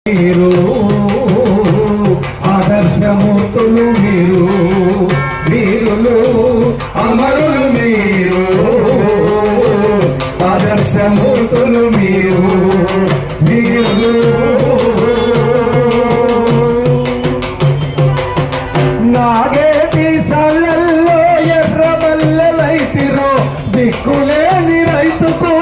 మీరు ఆదర్శమూర్తులు, మీరు వీరులు అమరులు, మీరు ఆదర్శమూర్తులు, మీరు వీరులు. నాగేటి సాలల్లో ఎర్రమల్లెలైతిరో, దిక్కులేని రైతుకు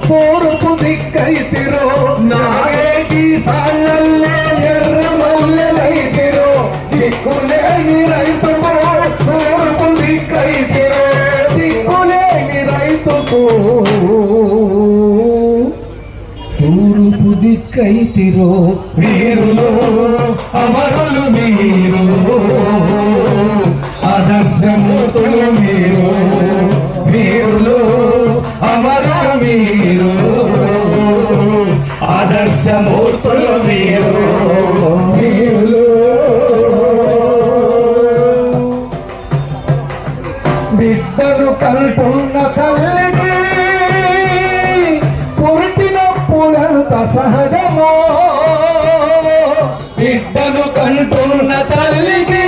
తూర్పు దిక్కైతిరో. నాగేటి సాలల్లో ఎర్రమల్లెలైతిరో, దిక్కులేని రైతుకు తూర్పు దిక్కైతిరో. దిక్కులేని రైతుకు తూర్పు దిక్కైతిరో. వీరులు అమరులు, మీరు ఆదర్శమూర్తులు, మీరు వీరులు అమరులు, మీరు ఆదర్శమూర్తులు, మీరు వీరులు. బిడ్డలు కంటున్న తల్లికి పుట్టినప్పులంత సహజమో. బిడ్డలు కంటున్న తల్లికి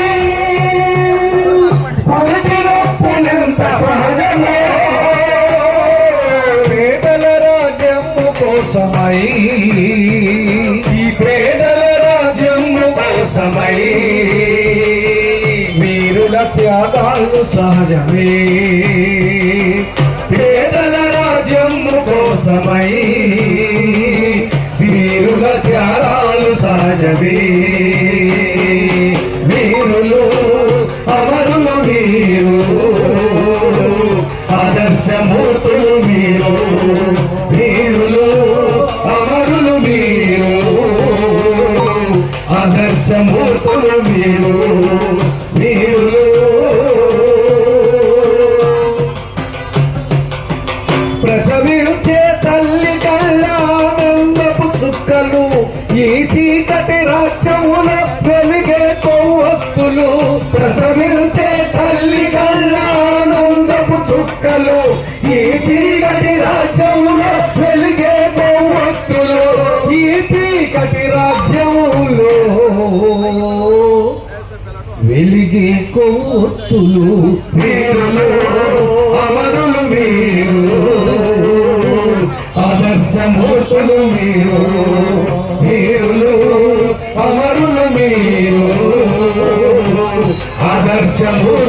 పుట్టినప్పులంత సహజమో. పేదల రాజ్యము కోసమై, ఈ పేదల రాజ్యము కోసమై వీరుల త్యాగాలు సహజమే. పేదల రాజ్యము కోసమై వీరుల త్యాగాలు సహజమే. వీరులు అమరులు, మీరు ఆదర్శమూర్తులు, మీరు వీరులు అమరులు, మీరు ఆదర్శమూర్తులు, మీరు వీరులు. ప్రసవించే తల్లి కళ్ళ ఆనందపు చుక్కలు, ఈ చీకటి రాజ్యముల వెలిగే కొవ్వొత్తులు. ప్రసవించే తల్లి కళ్ళ ఆనందపు చుక్కలు, ఈ చీకటి రాజ్యముల వెలిగే కొవ్వొత్తులు. ఈ చీకటి రాజ్యములో వెలిగే కొవ్వొత్తులు. వీరులు అమరులు, మీరు ఆదర్శమూర్తులు, మీరు వీరులు అమరులు, మీరు ఆదర్శమూర్తులు.